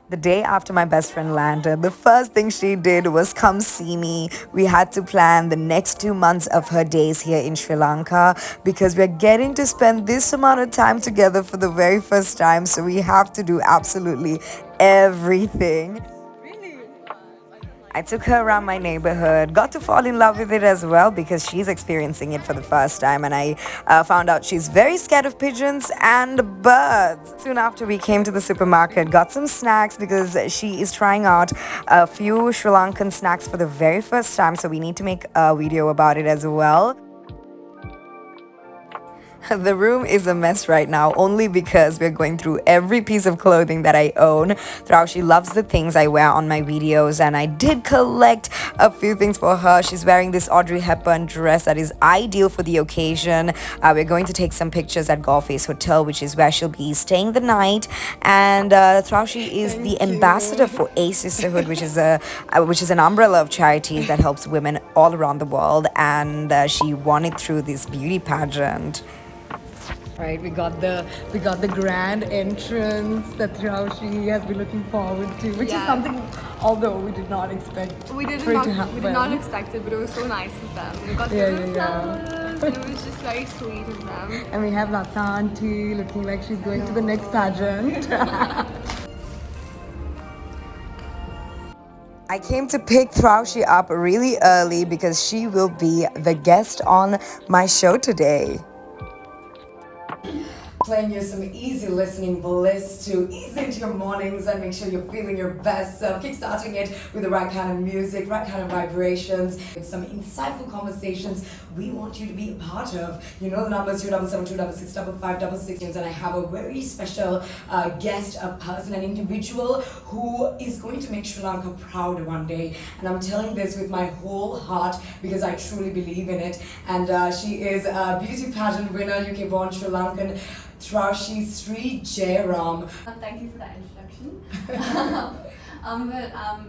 The day after my best friend landed, the first thing she did was come see me. We had to plan the next 2 months of her days here in Sri Lanka because we're getting to spend this amount of time together for the very first time. So we have to do absolutely everything. I took her around my neighborhood, got to fall in love with it as well because she's experiencing it for the first time, and I found out she's very scared of pigeons and birds. Soon after, we came to the supermarket, got some snacks because she is trying out a few Sri Lankan snacks for the very first time, so we need to make a video about it as well. The room is a mess right now only because we're going through every piece of clothing that I own. She loves the things I wear on my videos, and I did collect a few things for her. She's wearing this Audrey Hepburn dress that is ideal for the occasion. We're going to take some pictures at Face Hotel, which is where she'll be staying the night. And Traushi is the ambassador for A Sisterhood, which is an umbrella of charities that helps women all around the world. And she won it through this beauty pageant. Right, we got the grand entrance that Traushi has been looking forward to, which is something, although we did not expect we did not expect it, but it was so nice of them. We got the flowers, and it was just very sweet of them. And we have Lata auntie looking like she's going to the next pageant. I came to pick Traushi up really early because she will be the guest on my show today. Playing you some easy listening bliss to ease into your mornings and make sure you're feeling your best. So kickstarting it with the right kind of music, right kind of vibrations, with some insightful conversations we want you to be a part of. You know the numbers, 277-266-5566, and I have a very special guest, a person, an individual who is going to make Sri Lanka proud one day. And I'm telling this with my whole heart because I truly believe in it. And she is a beauty pageant winner, UK born Sri Lankan, Traushi Sri Jairam. Thank you for that introduction.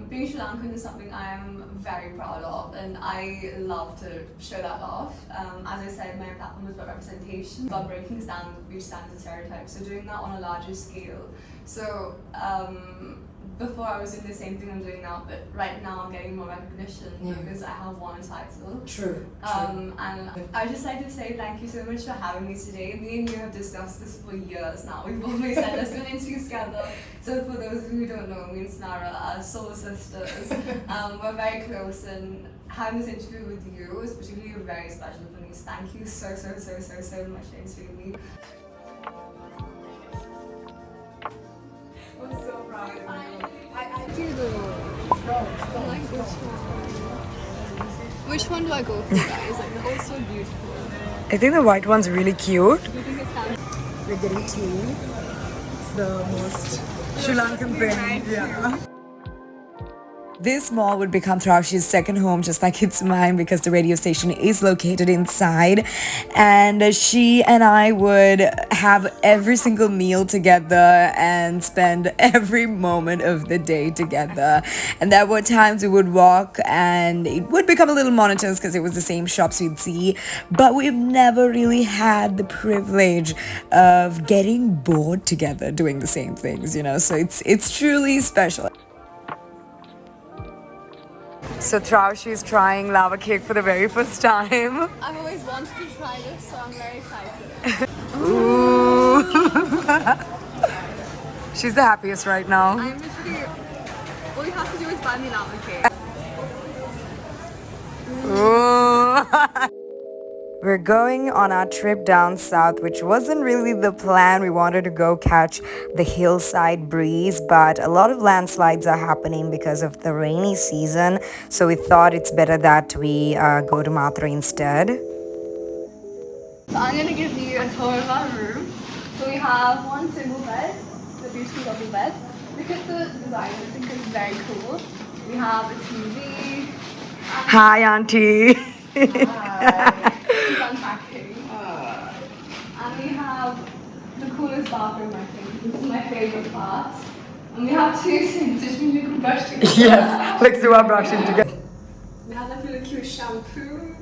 Being Sri Lankan is something I am very proud of, and I love to show that off. As I said, my platform is about representation, about breaking down beauty standards and stereotypes, so doing that on a larger scale. So before I was doing the same thing I'm doing now, but right now I'm getting more recognition because I have one title. True. And I'd just like to say thank you so much for having me today. Me and you have discussed this for years now. We've always said let's do an interview together. So for those who don't know, me and Snara are soul sisters. We're very close, and having this interview with you is particularly very special for me. So thank you so much for interviewing me. I'm so proud of you. I do the which one do I go for, guys? Like, they're all so beautiful. I think the white one's really cute. Do you think it's time? We're getting tea. It's the most Sri Lankan thing. Yeah. This mall would become Traushi's second home, just like it's mine, because the radio station is located inside. And she and I would have every single meal together and spend every moment of the day together. And there were times we would walk and it would become a little monotonous because it was the same shops we'd see. But we've never really had the privilege of getting bored together doing the same things, you know. So it's truly special. So Traushi is trying lava cake for the very first time. I've always wanted to try this, so I'm very excited. Ooh. She's the happiest right now. I'm literally, all you have to do is buy me lava cake. Ooh. We're going on our trip down south, which wasn't really the plan. We wanted to go catch the hillside breeze, but a lot of landslides are happening because of the rainy season. So we thought it's better that we go to Mathura instead. So I'm going to give you a tour of our room. So we have one single bed, the beautiful double bed. Look at the design, I think it's very cool. We have a TV. Hi, Auntie. Hi. She's unpacking. And we have the coolest bathroom, I think. This is my favorite part. And we have two sinks, which means you can brush together. Yes, let's do our brushing together. We have like a little cute shampoo.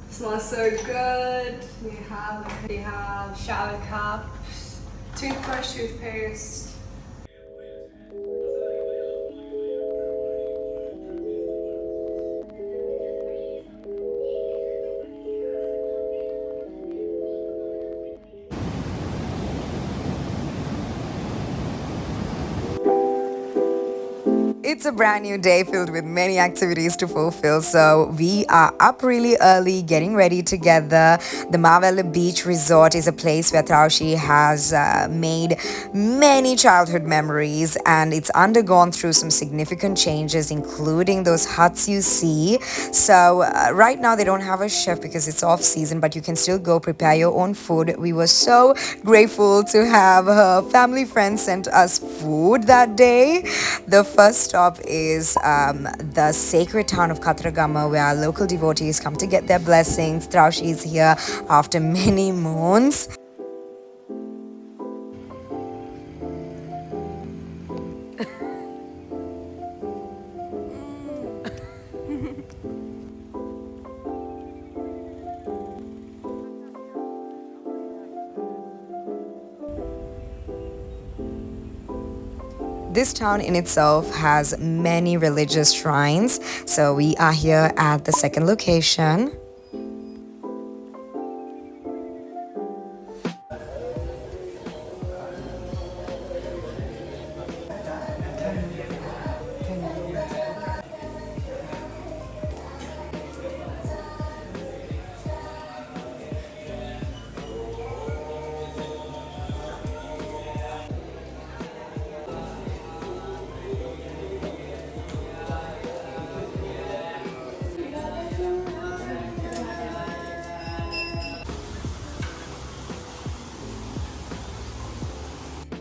It's Smells so good. We have shower caps, toothbrush, toothpaste. It's a brand new day filled with many activities to fulfill. So we are up really early, getting ready together. The Mavella Beach Resort is a place where Traushi has made many childhood memories, and it's undergone through some significant changes, including those huts you see. So right now they don't have a chef because it's off season, but you can still go prepare your own food. We were so grateful to have her family friends sent us food that day. The first stop is the sacred town of Katragama, where our local devotees come to get their blessings. Traushi is here after many moons. This town in itself has many religious shrines, so we are here at the second location.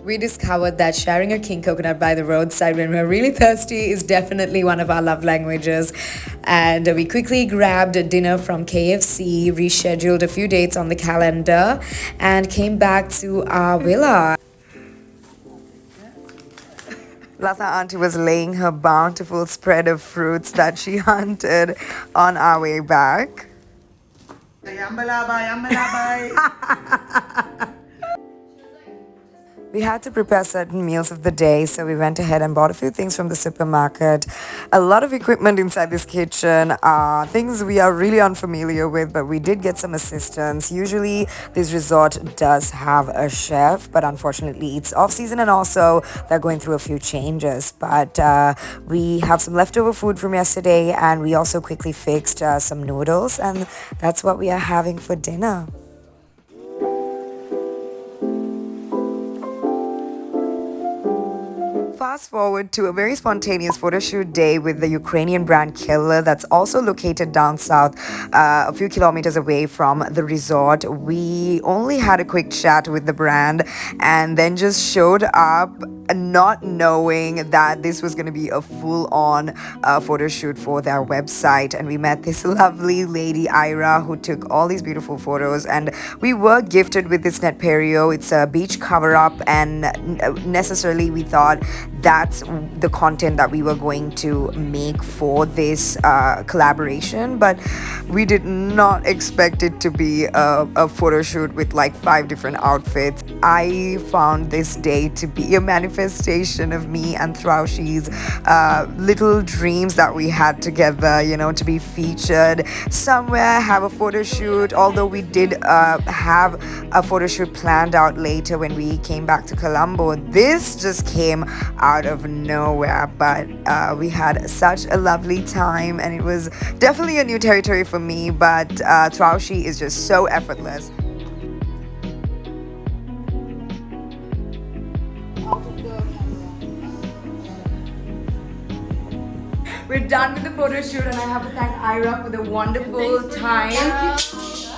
We discovered that sharing a king coconut by the roadside when we're really thirsty is definitely one of our love languages. And we quickly grabbed a dinner from KFC, rescheduled a few dates on the calendar, and came back to our villa. Lata auntie was laying her bountiful spread of fruits that she hunted on our way back. We had to prepare certain meals of the day, so we went ahead and bought a few things from the supermarket. A lot of equipment inside this kitchen are things we are really unfamiliar with, but we did get some assistance. Usually this resort does have a chef, but unfortunately it's off season, and also they're going through a few changes. But we have some leftover food from yesterday, and we also quickly fixed some noodles, and that's what we are having for dinner. Fast forward to a very spontaneous photo shoot day with the Ukrainian brand Killer that's also located down south, a few kilometers away from the resort. We only had a quick chat with the brand and then just showed up, not knowing that this was going to be a full-on photo shoot for their website. And we met this lovely lady Ira who took all these beautiful photos, and we were gifted with this net perio. It's a beach cover-up, and necessarily we thought that's the content that we were going to make for this collaboration, but we did not expect it to be a photo shoot with like 5 different outfits. I found this day to be a manifestation of me and Traushi's little dreams that we had together, you know, to be featured somewhere, have a photo shoot. Although we did have a photo shoot planned out later when we came back to Colombo, this just came out of nowhere. But we had such a lovely time, and it was definitely a new territory for me, but Traushi is just so effortless. We're done with the photo shoot, and I have to thank Ira for the wonderful time.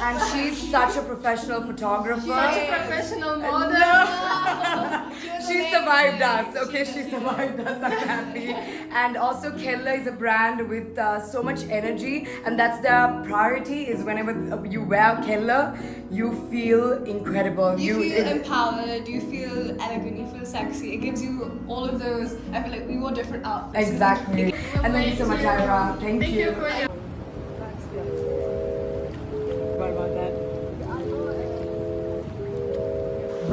And she's such a professional photographer. Such a professional model. No. She survived us. Okay, she survived us. I'm happy. And also, Kella is a brand with so much energy, and that's their priority. Is whenever you wear Kella, you feel incredible. You feel empowered. You feel elegant. You feel sexy. It gives you all of those. I feel like we wore different outfits. Exactly. And thank you so much, Ira. Thank you.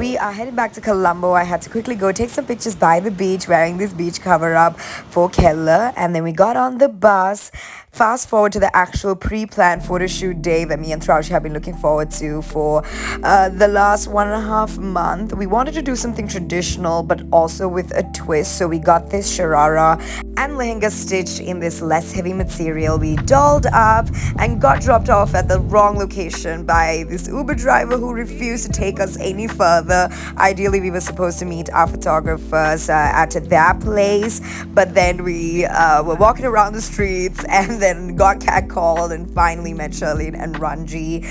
We are heading back to Colombo. I had to quickly go take some pictures by the beach wearing this beach cover up for Keller, and then we got on the bus. Fast forward to the actual pre-planned photo shoot day that me and Traushi have been looking forward to for the last 1.5 months. We wanted to do something traditional but also with a twist, so we got this sharara and lehenga stitched in this less heavy material. We dolled up and got dropped off at the wrong location by this Uber driver who refused to take us any further. Ideally, we were supposed to meet our photographers at their place, but then we were walking around the streets and then got catcalled and finally met Shirley and Ranji.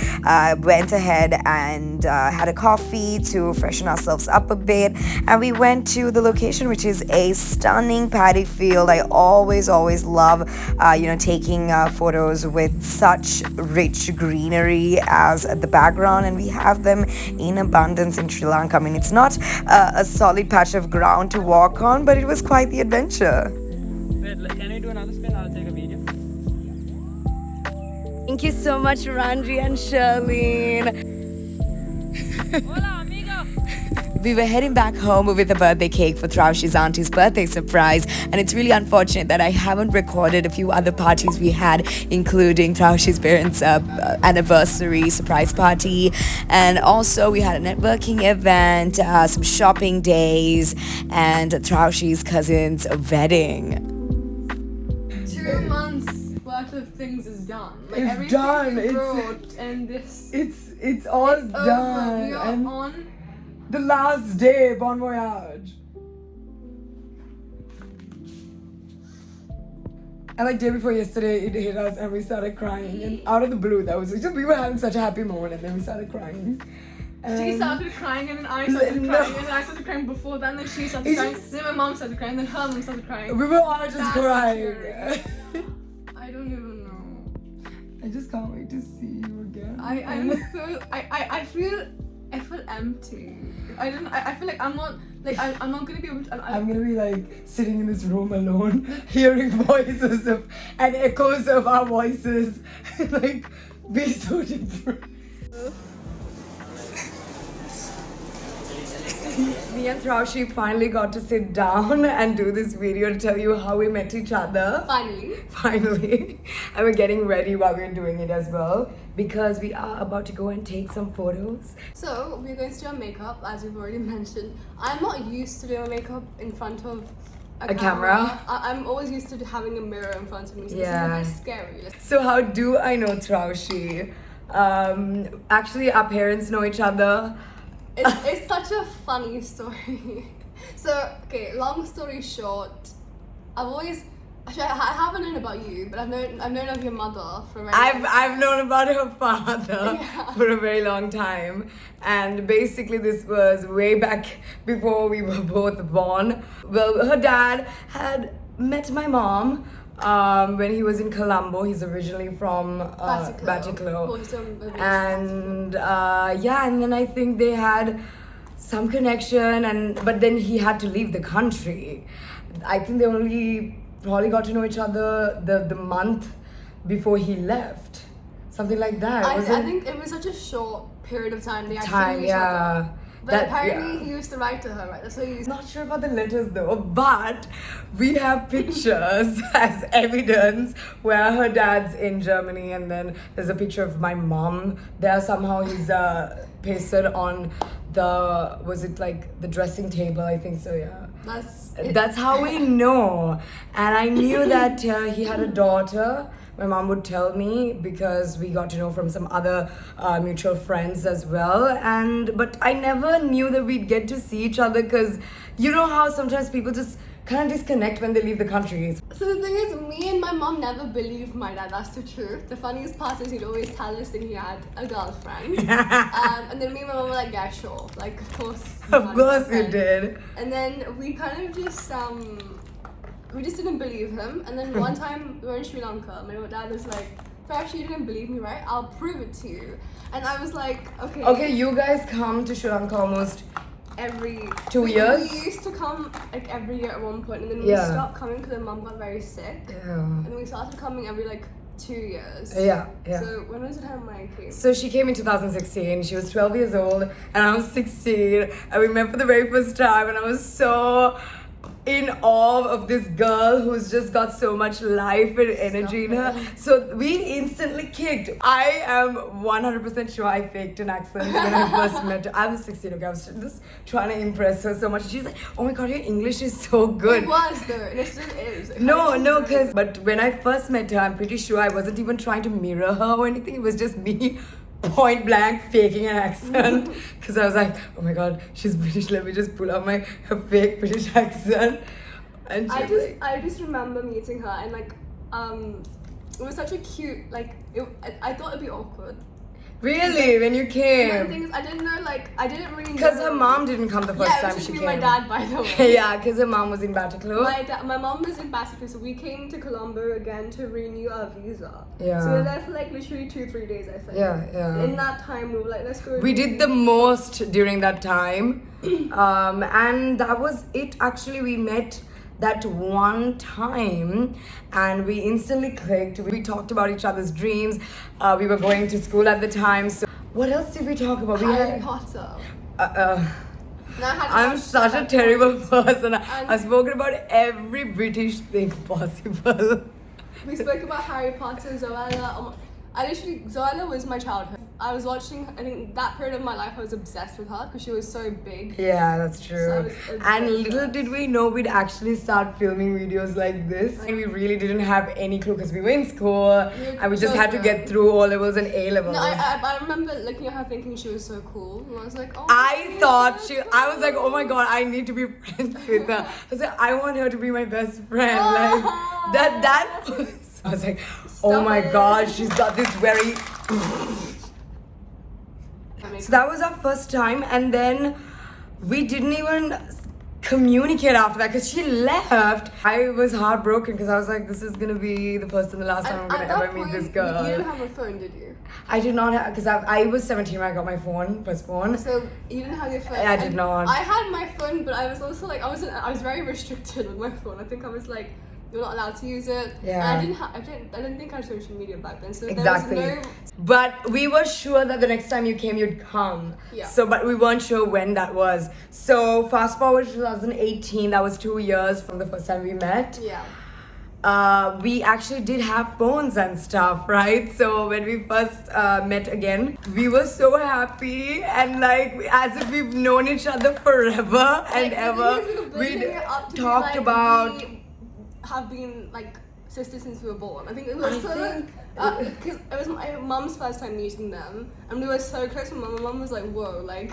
Went ahead and had a coffee to freshen ourselves up a bit, and we went to the location, which is a stunning paddy field. I always love taking photos with such rich greenery as the background, and we have them in abundance in Sri Lanka. I mean, it's not a solid patch of ground to walk on, but it was quite the adventure. Wait, can I do another spin? I'll take a video. Thank you so much, Ranji and Shirlene. Hola, amigo. We were heading back home with a birthday cake for Traushi's auntie's birthday surprise, and it's really unfortunate that I haven't recorded a few other parties we had, including Traushi's parents' anniversary surprise party, and also we had a networking event, some shopping days, and Traushi's cousin's wedding. 2 months worth of things is done. Like It's everything done. you It's- wrote and this It's all over. done. We are And on. the last day, bon voyage. And like day before yesterday, it hit us and we started crying. And out of the blue, that was just, we were having such a happy moment, and then we started crying. She And started crying and then I started No. crying and then I started crying before that, and then she started It's crying, just- then my mom started crying, then her mom started crying. we were all just That's crying. scary. I don't even know. I just can't wait to see you again. I'm so I feel empty. I feel like I'm not gonna be able to. I'm gonna be like sitting in this room alone, hearing voices and echoes of our voices, like be so different. Me and Traushi finally got to sit down and do this video to tell you how we met each other. Finally. And we're getting ready while we're doing it as well, because we are about to go and take some photos. So we're going to do our makeup, as we've already mentioned. I'm not used to doing makeup in front of a camera. I'm always used to having a mirror in front of me, so Yeah. this is a bit scary. So how do I know Traushi? Actually, our parents know each other. It's such a funny story. So, okay, long story short, actually, I haven't known about you, but I've known of your mother for a very long time. I've known about her father Yeah. for a very long time, and basically this was way back before we were both born. Well, her dad had met my mom when he was in Colombo. He's originally from Batticaloa. Oh, he's from And and then I think they had some connection, but then he had to leave the country. I think they only probably got to know each other the month before he left, something like that. I Wasn't think it was such a short period of time they actually time, knew each other. yeah. But apparently he used to write to her, right? That's what he used Not sure about the letters though, but we have pictures as evidence where her dad's in Germany, and then there's a picture of my mom there. Somehow he's pasted on the dressing table, I think so, yeah. That's how we know. And I knew that he had a daughter. My mom would tell me because we got to know from some other mutual friends as well. But I never knew that we'd get to see each other, because you know how sometimes people just kind of disconnect when they leave the country. So the thing is, me and my mom never believed my dad. That's the truth. The funniest part is he'd always tell us that he had a girlfriend. And then me and my mom were like, yeah, sure. Like, of course. Of course you did. And then we kind of just we just didn't believe him. And then one time we were in Sri Lanka, my dad was like, actually, you didn't believe me, right? I'll prove it to you. And I was like, okay. Okay, you guys come to Sri Lanka almost every 2 years? We used to come like every year at one point, and then we Yeah. stopped coming because my mom got very sick. Yeah. And we started coming every like 2 years. Yeah, yeah. So when was the time Maya came? So she came in 2016. She was 12 years old and I was 16. And we met for the very first time and I was so in awe of this girl who's just got so much life and energy in her. So we instantly kicked. I am 100% sure I faked an accent when I first met her. I was 16, okay? I was just trying to impress her so much. She's like, oh my god, your English is so good. It was though, and it still is. No, but when I first met her, I'm pretty sure I wasn't even trying to mirror her or anything. It was just me point blank faking an accent because I was like, oh my god, she's British, let me just pull out her fake British accent. And I just remember meeting her and like it was such a cute I thought it'd be awkward. Really? When you The came? thing is, I didn't really know. Because her mom didn't come the first time she me came. and my dad, by the way. Yeah, because her mom was in Batticaloa. My mom was in Basque, so we came to Colombo again to renew our visa. Yeah. So we were there for like literally 2-3 days, I think. Yeah. In that time, we were like, let's go. We did the most during that time. And that was it. Actually, we met that one time and we instantly clicked. We talked about each other's dreams. We were going to school at the time. So what else did we talk about? Harry Potter. I'm such a terrible person. I've spoken about every British thing possible. We spoke about Harry Potter, Zoella. Zoella was my childhood. I was watching, I think that period of my life I was obsessed with her because she was so big. Yeah, that's true. And little did we know we'd actually start filming videos like this. And we really didn't have any clue because we were in school and we just had to get through O levels and A levels. No, I remember looking at her thinking she was so cool. And I was like, oh. I was like, oh my god, I need to be friends with her. I was like, I want her to be my best friend. Like that was, I was like, oh my god, she's got this very. So that was our first time, and then we didn't even communicate after that because she left. I was heartbroken because I was like, this is gonna be the first and the last time I'm gonna ever meet this girl. You didn't have a phone, did you? I did not have, because I was 17 when I got my first phone. So you didn't have your phone? I did not. I had my phone, but I was also like, I was very restricted with my phone. I think I was like, you're not allowed to use it. Yeah. And I didn't think I had social media back then. So exactly. There was no. But we were sure that the next time you came, you'd come. Yeah. So, but we weren't sure when that was. So fast forward to 2018. That was 2 years from the first time we met. Yeah. We actually did have phones and stuff, right? So when we first met again, we were so happy and like as if we've known each other forever and ever. We talked about. We have been like sisters since we were born. I think it was because it was my mum's first time meeting them, and we were so close. My mum was like, "Whoa!" Like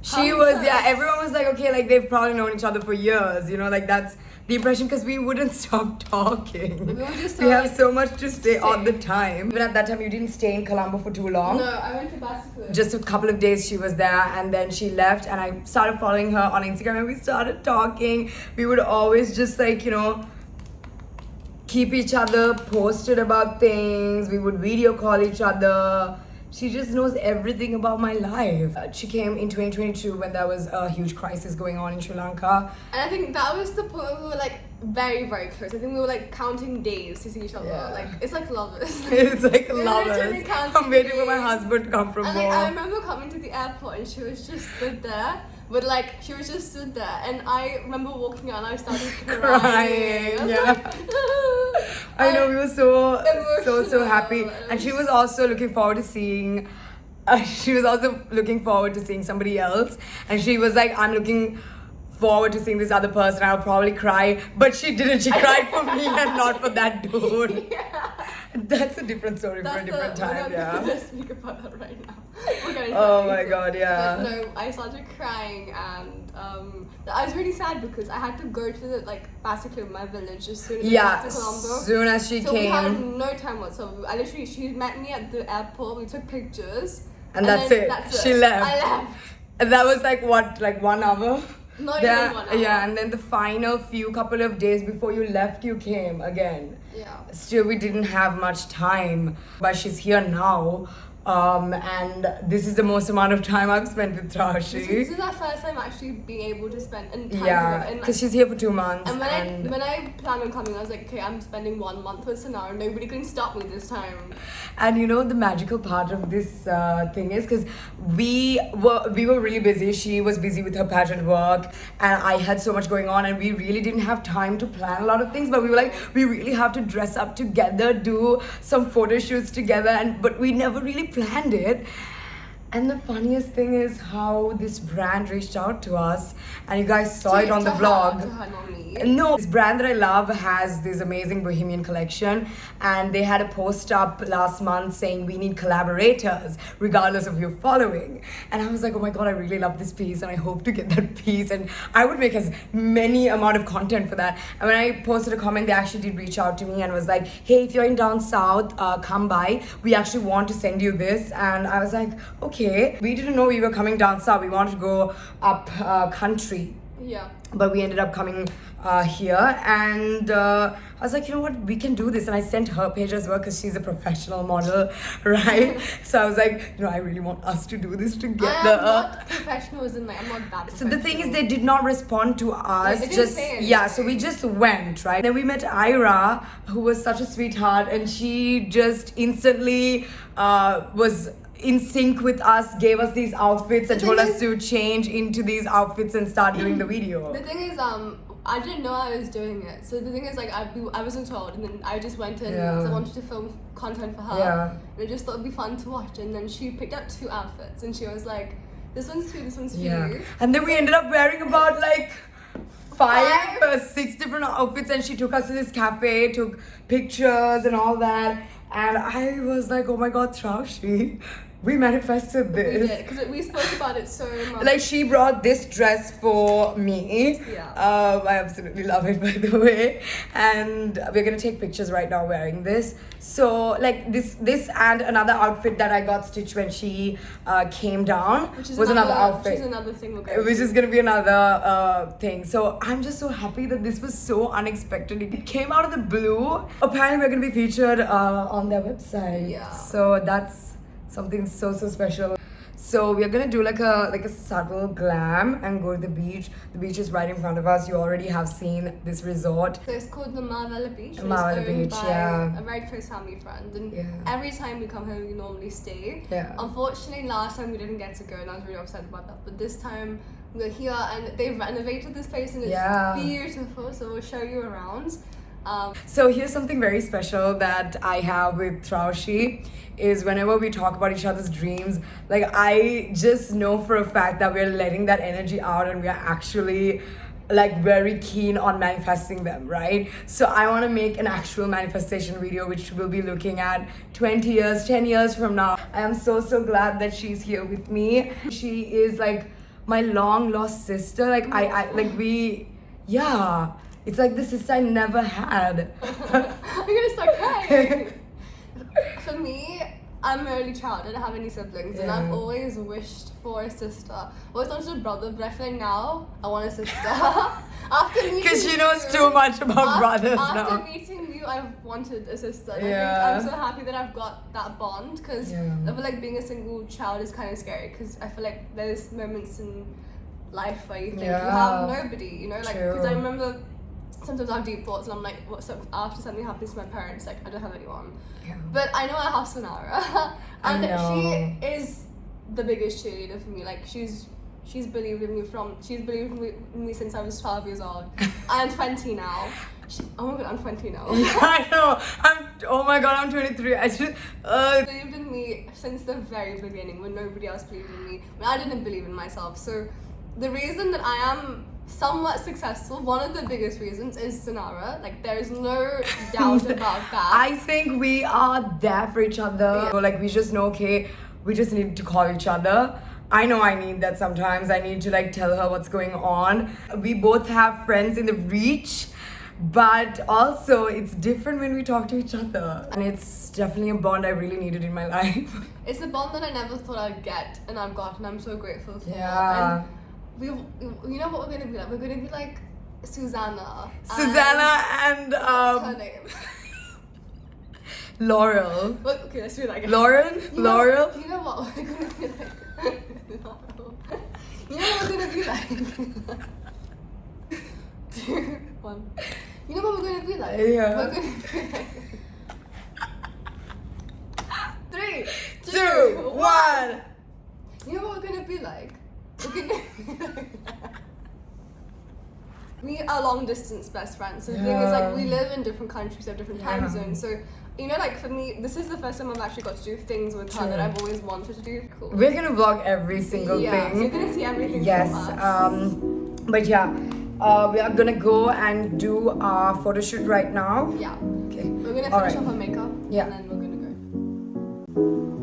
she was, yeah. Everyone was like, "Okay, like they've probably known each other for years." You know, like that's the impression because we wouldn't stop talking. We have so much to say all the time. Even at that time, you didn't stay in Colombo for too long. No, I went to Basque. Just a couple of days she was there and then she left and I started following her on Instagram and we started talking. We would always just like, you know, keep each other posted about things. We would video call each other. She just knows everything about my life. She came in 2022 when there was a huge crisis going on in Sri Lanka. And I think that was the point where we were like very, very close. I think we were like counting days to see each other. Yeah. Like it's like lovers. It's like We were lovers. literally counting I'm waiting for my days. husband to come from And home. like, I remember coming to the airport and she was just stood there. But like she was just stood there and I remember walking out and I started crying. I was yeah. like, I know, we were so Emotional. happy. And she was also looking forward to seeing somebody else. And she was like, I'm looking forward to seeing this other person. I'll probably cry. But she didn't. She cried for me and not for that dude. Yeah. That's a different story for a different time, yeah. We're gonna speak about that right now. We're going Oh my god, yeah. But no, I started crying and I was really sad because I had to go to the like basically my village as soon as I got to Colombo. As soon as she So came. we had no time whatsoever. She met me at the airport, we took pictures. And that's it. She left. I left. And that was like what, like 1 hour? Not even 1 hour. Yeah, and then the final couple of days before you left, you came again. Yeah. Still, we didn't have much time, but she's here now. And this is the most amount of time I've spent with This Traushi. is our first time actually being able to spend time Yeah, together. And because she's here for 2 months. And when I planned on coming, I was like, okay, I'm spending 1 month with Sanara. Nobody can stop me this time. And you know the magical part of this thing is because we were really busy. She was busy with her pageant work, and I had so much going on, and we really didn't have time to plan a lot of things. But we were like, we really have to dress up together, do some photo shoots together, but we never really planned it. And the funniest thing is how this brand reached out to us, and you guys saw it on the vlog. To her, not me. No, this brand that I love has this amazing bohemian collection, and they had a post up last month saying we need collaborators regardless of your following. And I was like, oh my god, I really love this piece and I hope to get that piece, and I would make as many amount of content for that. And when I posted a comment, they actually did reach out to me and was like, hey, if you're in down south, come by, we actually want to send you this. And I was like, okay. We didn't know we were coming down south, we wanted to go up country. Yeah. But we ended up coming here, and I was like, you know what, we can do this. And I sent her page as well because she's a professional model, right? So I was like, you know, I really want us to do this together. I am not professional, as in like I'm not that So the thing is, they did not respond to us. they didn't Just say anything. yeah, so we just went, right? Then we met Ira, who was such a sweetheart, and she just instantly was in sync with us, gave us these outfits and The told thing us to change into these outfits and start doing the video. The thing is, I didn't know I was doing it. So the thing is, like, I wasn't told, and then I just went in because I wanted to film content for her. Yeah. And I just thought it'd be fun to watch. And then she picked out 2 outfits, and she was like, "This one's for you, this one's for Yeah. you." And then we ended up wearing about like 5 or 6 different outfits, and she took us to this cafe, took pictures and all that. And I was like, oh my god, Traushi, we manifested We this. did, because we spoke about it so much. Like, she brought this dress for me. Yeah. I absolutely love it, by the way. And we're gonna take pictures right now wearing this. So like this and another outfit that I got stitched when she came down Which is was another outfit. Which is another thing we'll go Which is gonna be another thing. So I'm just so happy that this was so unexpected. It came out of the blue. Apparently we're gonna be featured on their website. Yeah. So that's something so special. So we're gonna do like a subtle glam and go to the beach. The beach is right in front of us. You already have seen this resort. So it's called the Mawala Beach. and Mawala it's owned Beach, by yeah. a very close family friend. And Yeah. every time we come home, we normally stay. Yeah. Unfortunately, last time we didn't get to go, and I was really upset about that. But this time we're here, and they've renovated this place, and it's Yeah. beautiful. So we'll show you around. So here's something very special that I have with Traushi is whenever we talk about each other's dreams, like I just know for a fact that we're letting that energy out and we're actually like very keen on manifesting them, right? So I want to make an actual manifestation video which we'll be looking at 20 years, 10 years from now. I am so glad that she's here with me. She is like my long lost sister. Like I like we, yeah. It's like the sister I never had. I'm gonna start crying. For me, I'm an only child. I don't have any siblings, and I've Yeah. always wished for a sister. Always wanted a brother, but I feel like now I want a sister. After meeting Because she knows you- too much about brothers After now. meeting you, I've wanted a sister. And Yeah. I think I'm so happy that I've got that bond, because Yeah. I feel like being a single child is kind of scary, because I feel like there's moments in life where you think you have Yeah. nobody, you know, like, because I True. remember sometimes I have deep thoughts and I'm like, what's up after something happens to my parents, like I don't have anyone. Yeah. But I know I have Sonara, I and know. she is the biggest cheerleader for me. Like she's believed in me since I was 12 years old. I'm 20 now. Oh my god, I'm 20 now. Yeah, I know. Oh my god, I'm 23. I should. Believed in me since the very beginning when nobody else believed in me, when I didn't believe in myself. So the reason that I am somewhat successful, one of the biggest reasons, is Sonara. Like there is no doubt about that. I think we are there for each other. Yeah. Like we just know, okay, we just need to call each other. I know I need that sometimes. I need to like tell her what's going on. We both have friends in the reach, but also it's different when we talk to each other. And it's definitely a bond I really needed in my life. It's a bond that I never thought I'd get, and I've got, and I'm so grateful for. Yeah. And you know what we're gonna be like? We're gonna be like Susanna. Susanna and What's her name? Laurel. What? Okay, let's do that again. Lauren? Laurel? You know what we're gonna be like? You know what we're gonna be like? 2, 1. You know what we're gonna be like? Yeah. We're gonna be like 3, 2, 1. You know what we're gonna be like? We're gonna we are long distance best friends. So the thing is, like, we live in different countries, have different time zones. So, you know, like, for me, this is the first time I've actually got to do things with her that I've always wanted to do. Cool. We're gonna vlog every single So thing. you're gonna see everything Yes. from us. But yeah, we are gonna go and do our photo shoot right now. Yeah. Okay. We're gonna All finish right. off our makeup. Yeah. And then we're gonna go.